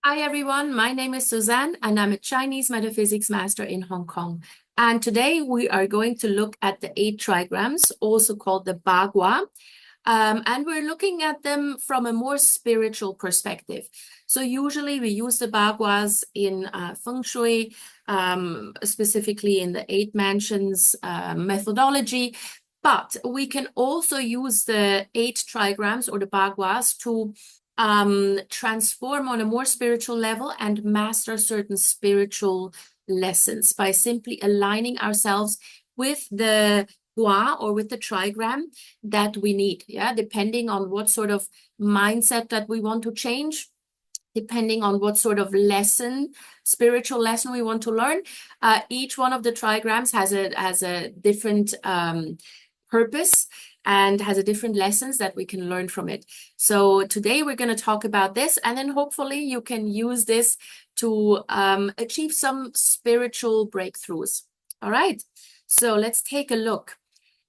Hi everyone, my name is Suzanne and I'm a Chinese metaphysics master in Hong Kong. And today we are going to look at the 8 trigrams, also called the Ba Gua. And we're looking at them from a more spiritual perspective. So usually we use the Ba Guas in Feng Shui, specifically in the 8 mansions methodology. But we can also use the 8 trigrams or the Ba Guas to transform on a more spiritual level and master certain spiritual lessons by simply aligning ourselves with the gua or with the trigram that we need, depending on what sort of mindset that we want to change, depending on what sort of spiritual lesson we want to learn. Each one of the trigrams has a different purpose and has a different lessons that we can learn from it. So today we're going to talk about this, and then hopefully you can use this to achieve some spiritual breakthroughs. All right, so let's take a look.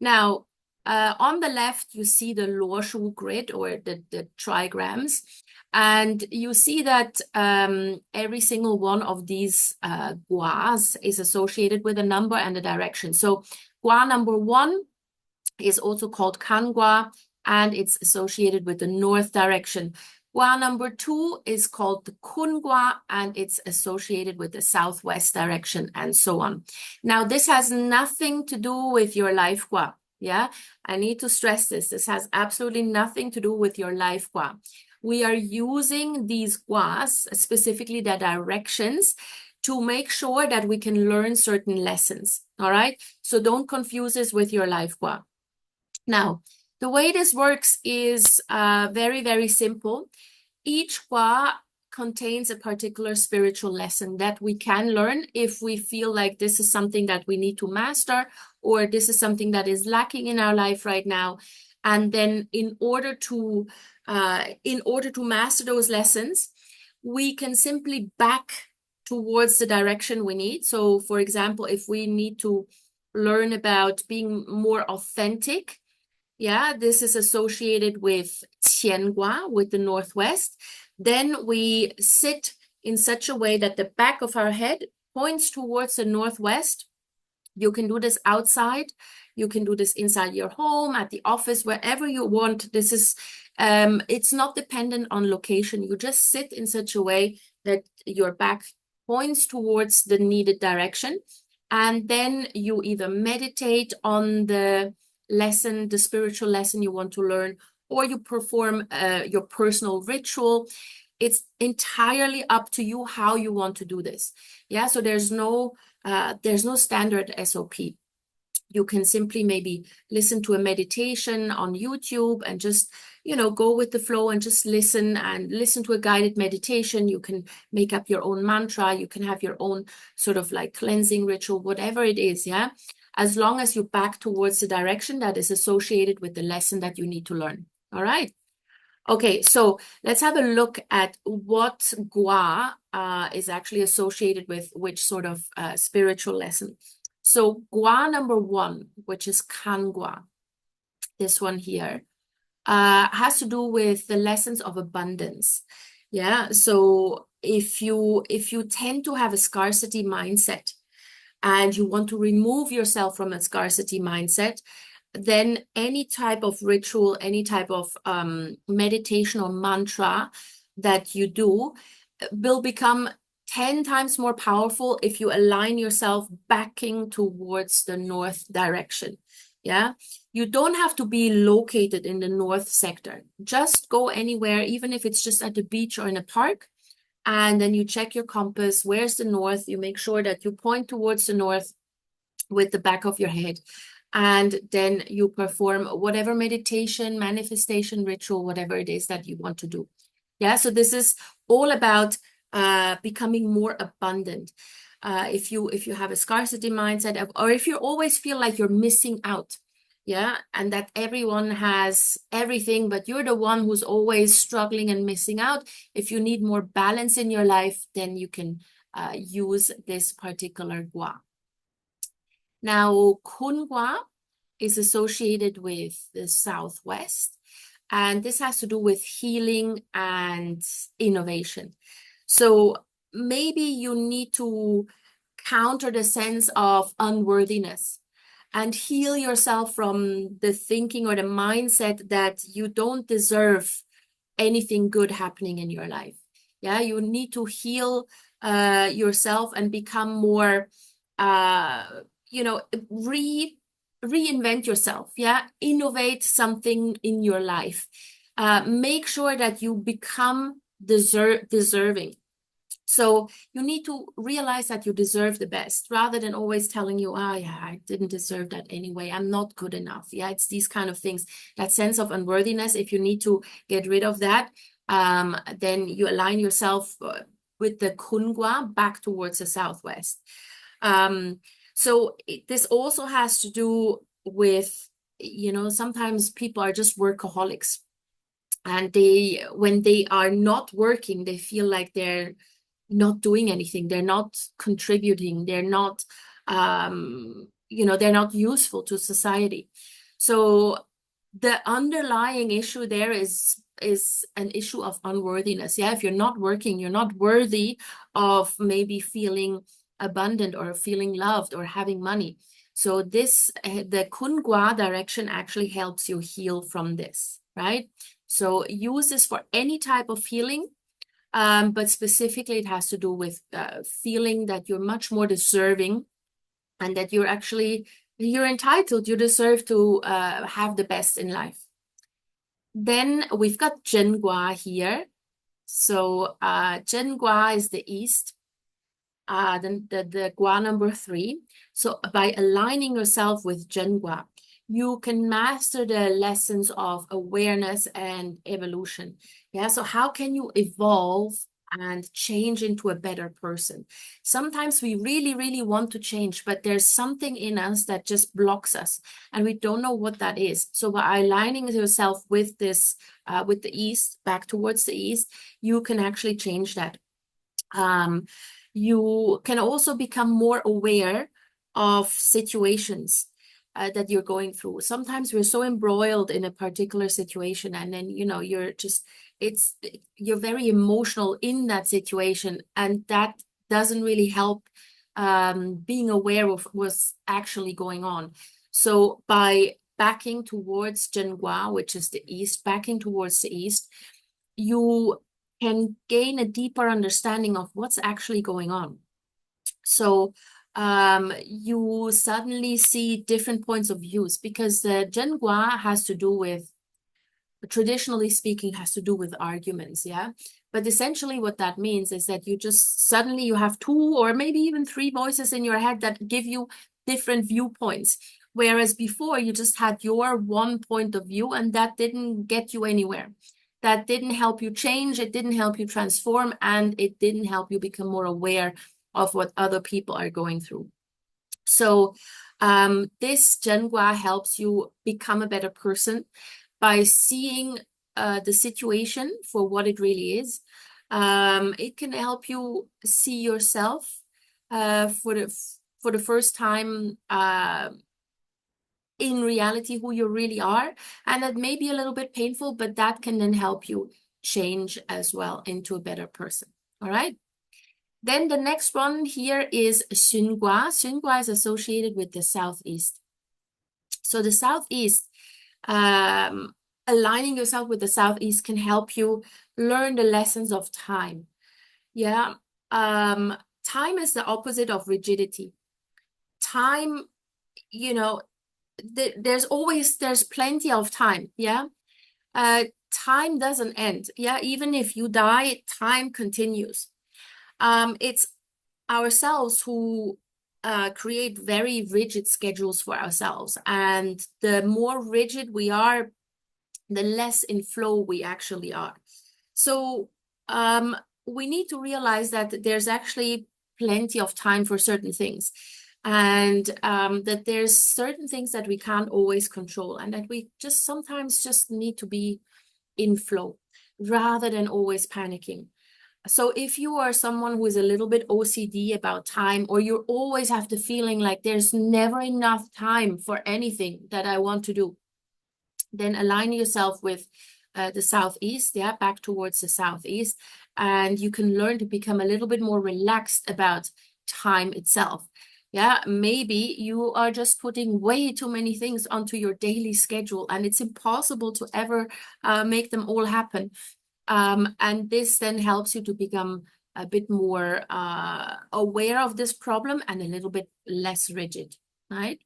Now, on the left, you see the Luoshu grid or the trigrams, and you see that every single one of these guas is associated with a number and a direction. So gua number 1 is also called Kangwa, and it's associated with the north direction. Gua number 2 is called the Kungwa, and it's associated with the southwest direction, and so on. Now, this has nothing to do with your life gua. Yeah, I need to stress this. This has absolutely nothing to do with your life gua. We are using these guas, specifically the directions, to make sure that we can learn certain lessons. All right, so don't confuse this with your life gua. Now, the way this works is very, very simple. Each gua contains a particular spiritual lesson that we can learn if we feel like this is something that we need to master, or this is something that is lacking in our life right now. And then in order to master those lessons, we can simply back towards the direction we need. So, for example, if we need to learn about being more authentic, this is associated with Qiangua, with the northwest. Then we sit in such a way that the back of our head points towards the northwest. You can do this outside. You can do this inside your home, at the office, wherever you want. This is, it's not dependent on location. You just sit in such a way that your back points towards the needed direction. And then you either meditate on the lesson, the spiritual lesson you want to learn, or you perform your personal ritual. It's entirely up to you how you want to do this. So there's no standard SOP. You can simply maybe listen to a meditation on YouTube and just, go with the flow and just listen to a guided meditation. You can make up your own mantra. You can have your own sort of like cleansing ritual, whatever it is, as long as you back towards the direction that is associated with the lesson that you need to learn. All right. Okay, so let's have a look at what gua is actually associated with which sort of spiritual lesson. So gua number 1, which is Kangwa, this one here, has to do with the lessons of abundance. So if you tend to have a scarcity mindset, and you want to remove yourself from a scarcity mindset, then any type of ritual, any type of meditation or mantra that you do will become 10 times more powerful if you align yourself backing towards the north direction. You don't have to be located in the north sector. Just go anywhere, even if it's just at the beach or in a park. And then you check your compass. Where's the north? You make sure that you point towards the north with the back of your head. And then you perform whatever meditation, manifestation, ritual, whatever it is that you want to do. So this is all about becoming more abundant. If you have a scarcity mindset, or if you always feel like you're missing out, and that everyone has everything, but you're the one who's always struggling and missing out. If you need more balance in your life, then you can use this particular gua. Now, Kungwa is associated with the southwest, and this has to do with healing and innovation. So maybe you need to counter the sense of unworthiness and heal yourself from the thinking or the mindset that you don't deserve anything good happening in your life. Yeah, you need to heal yourself and become more, uh, you know, reinvent yourself. Yeah, innovate something in your life. Make sure that you become deserving. So you need to realize that you deserve the best rather than always telling you, oh, yeah, I didn't deserve that anyway. I'm not good enough. Yeah, it's these kind of things, that sense of unworthiness. If you need to get rid of that, then you align yourself with the Kungwa back towards the southwest. So this also has to do with, sometimes people are just workaholics. And when they are not working, they feel like they're not doing anything. They're not contributing. They're not useful to society. So the underlying issue there is an issue of unworthiness. Yeah, if you're not working, you're not worthy of maybe feeling abundant or feeling loved or having money. So the Kungwa direction actually helps you heal from this, right? So use this for any type of healing, but specifically it has to do with feeling that you're much more deserving and that you're entitled, you deserve to have the best in life. Then we've got Gua here. So Gua is the east, then the Gua number 3. So by aligning yourself with Gua, you can master the lessons of awareness and evolution. Yeah, so how can you evolve and change into a better person? Sometimes we really, really want to change, but there's something in us that just blocks us, and we don't know what that is. So by aligning yourself with this, with the east, back towards the east, you can actually change that. You can also become more aware of situations that you're going through. Sometimes we're so embroiled in a particular situation, and then you're very emotional in that situation, and that doesn't really help being aware of what's actually going on. So by backing towards Gua, which is the east, backing towards the east, you can gain a deeper understanding of what's actually going on. So you suddenly see different points of views, because the Gua has to do with, traditionally speaking, has to do with arguments, yeah? But essentially what that means is that suddenly you have 2 or maybe even 3 voices in your head that give you different viewpoints. Whereas before you just had your one point of view, and that didn't get you anywhere. That didn't help you change, it didn't help you transform, and it didn't help you become more aware of what other people are going through. So this Gua helps you become a better person by seeing the situation for what it really is. It can help you see yourself for the first time in reality, who you really are. And that may be a little bit painful, but that can then help you change as well into a better person. All right. Then the next one here is Xingua. Xingua is associated with the southeast. So the southeast, aligning yourself with the southeast can help you learn the lessons of time. Yeah. Time is the opposite of rigidity. Time, there's plenty of time. Yeah. Time doesn't end. Yeah. Even if you die, time continues. It's ourselves who create very rigid schedules for ourselves. And the more rigid we are, the less in flow we actually are. So we need to realize that there's actually plenty of time for certain things. And that there's certain things that we can't always control, and that we sometimes just need to be in flow rather than always panicking. So if you are someone who is a little bit OCD about time, or you always have the feeling like there's never enough time for anything that I want to do, then align yourself with the southeast, yeah, back towards the southeast, and you can learn to become a little bit more relaxed about time itself. Yeah, maybe you are just putting way too many things onto your daily schedule, and it's impossible to ever make them all happen. And this then helps you to become a bit more aware of this problem and a little bit less rigid, right?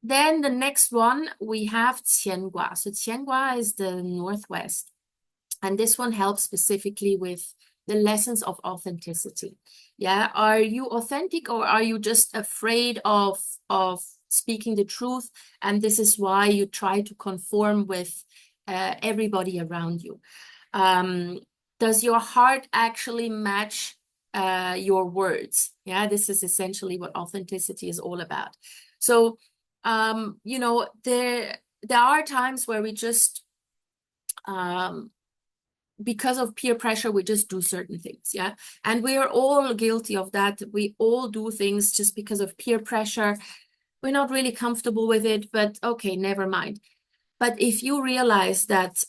Then the next one, we have Qian Gua. So Qian Gua is the northwest. And this one helps specifically with the lessons of authenticity. Yeah, are you authentic, or are you just afraid of speaking the truth? And this is why you try to conform with everybody around you. Does your heart actually match your words? Yeah, this is essentially what authenticity is all about. So, you know, there are times where we just because of peer pressure, we just do certain things, yeah? And we are all guilty of that. We all do things just because of peer pressure. We're not really comfortable with it, but okay, never mind. But if you realize that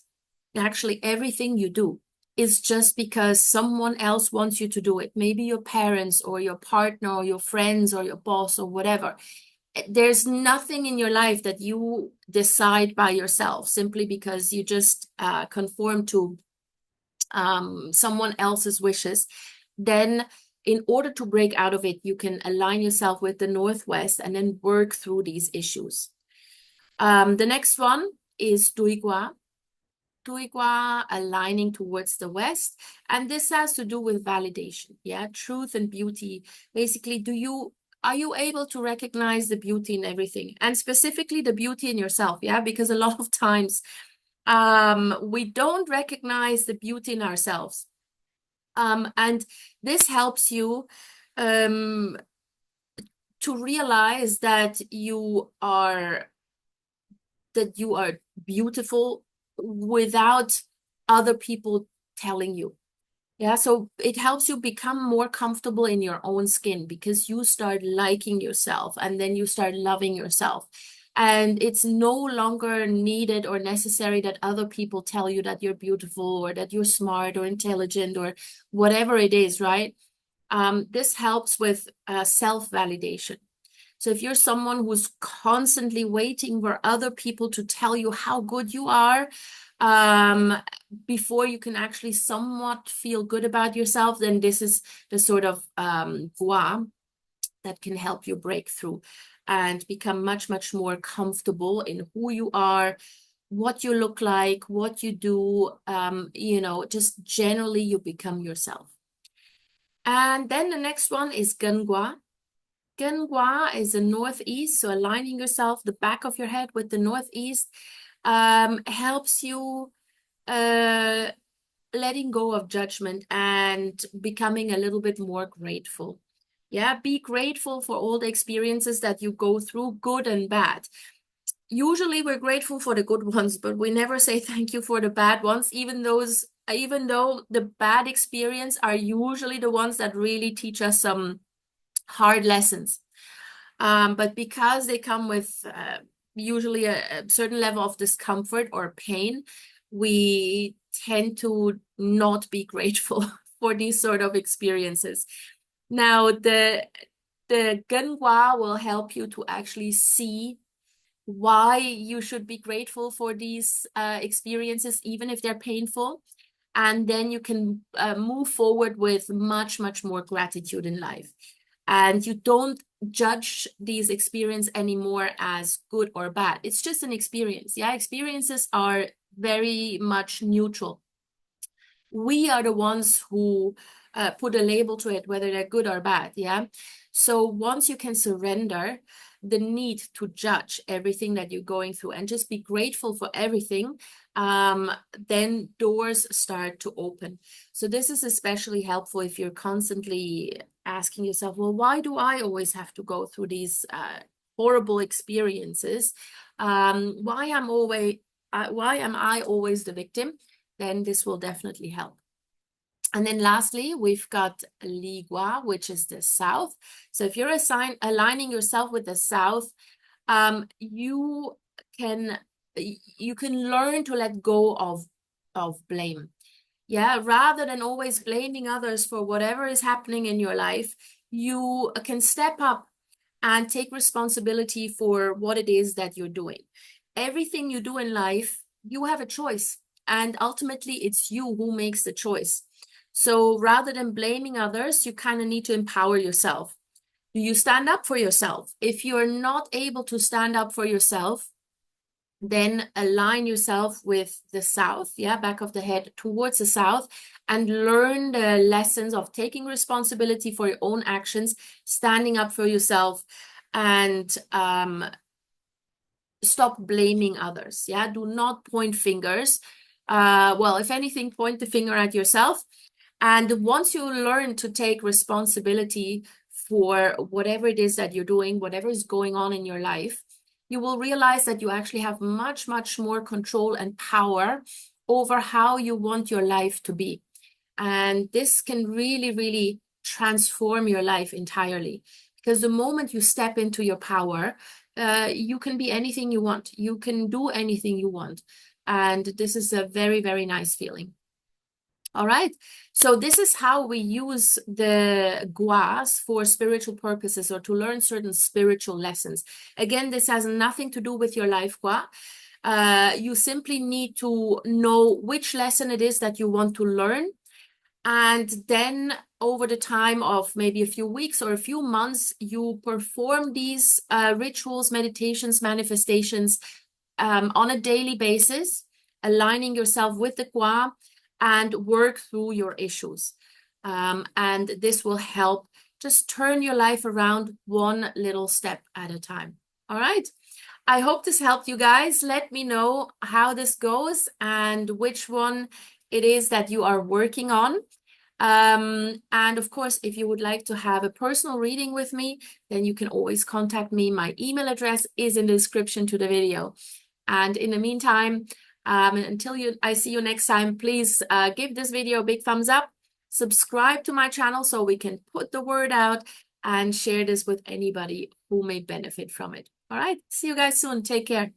actually everything you do is just because someone else wants you to do it, maybe your parents or your partner or your friends or your boss or whatever, there's nothing in your life that you decide by yourself simply because you just conform to someone else's wishes, then in order to break out of it, you can align yourself with the Northwest and then work through these issues. The next one is Dui Gua. Dui Gua aligning towards the West. And this has to do with validation, yeah, truth and beauty. Basically, are you able to recognize the beauty in everything? And specifically the beauty in yourself, yeah, because a lot of times we don't recognize the beauty in ourselves. And this helps you to realize that you are beautiful without other people telling you. Yeah, so it helps you become more comfortable in your own skin because you start liking yourself and then you start loving yourself. And it's no longer needed or necessary that other people tell you that you're beautiful or that you're smart or intelligent or whatever it is, right? This helps with self-validation. So if you're someone who's constantly waiting for other people to tell you how good you are, before you can actually somewhat feel good about yourself, then this is the sort of gua that can help you break through and become much, much more comfortable in who you are, what you look like, what you do, you know, just generally you become yourself. And then the next one is Gengua. Gengua is the northeast, so aligning yourself, the back of your head with the northeast, helps you letting go of judgment and becoming a little bit more grateful. Yeah, be grateful for all the experiences that you go through, good and bad. Usually we're grateful for the good ones, but we never say thank you for the bad ones, even though the bad experience are usually the ones that really teach us some hard lessons. But because they come with usually a certain level of discomfort or pain, we tend to not be grateful for these sort of experiences. Now, the Genhua will help you to actually see why you should be grateful for these experiences, even if they're painful. And then you can move forward with much, much more gratitude in life. And you don't judge these experiences anymore as good or bad. It's just an experience. Yeah, experiences are very much neutral. We are the ones who put a label to it, whether they're good or bad. Yeah. So once you can surrender the need to judge everything that you're going through and just be grateful for everything, then doors start to open. So this is especially helpful if you're constantly asking yourself, well, why do I always have to go through these horrible experiences? Why am I always the victim? Then this will definitely help. And then lastly, we've got Li Gua, which is the south. So if you're aligning yourself with the south, you can learn to let go of of blame. Yeah, rather than always blaming others for whatever is happening in your life, you can step up and take responsibility for what it is that you're doing. Everything you do in life, you have a choice, and ultimately it's you who makes the choice. So rather than blaming others, you kind of need to empower yourself. Do you stand up for yourself? If you're not able to stand up for yourself, then align yourself with the south, yeah, back of the head towards the south, and learn the lessons of taking responsibility for your own actions, standing up for yourself, and stop blaming others. Yeah, do not point fingers. Well, if anything, point the finger at yourself. And once you learn to take responsibility for whatever it is that you're doing, whatever is going on in your life, you will realize that you actually have much, much more control and power over how you want your life to be. And this can really, really transform your life entirely. Because the moment you step into your power, you can be anything you want. You can do anything you want. And this is a very, very nice feeling. All right. So this is how we use the guas for spiritual purposes or to learn certain spiritual lessons. Again, this has nothing to do with your life gua. You simply need to know which lesson it is that you want to learn. And then over the time of maybe a few weeks or a few months, you perform these rituals, meditations, manifestations on a daily basis, aligning yourself with the gua and work through your issues. And this will help just turn your life around one little step at a time. All right. I hope this helped you guys. Let me know how this goes and which one it is that you are working on. And of course, if you would like to have a personal reading with me, then you can always contact me. My email address is in the description to the video. And in the meantime, until I see you next time, please give this video a big thumbs up, subscribe to my channel so we can put the word out, and share this with anybody who may benefit from it. All right, see you guys soon. Take care.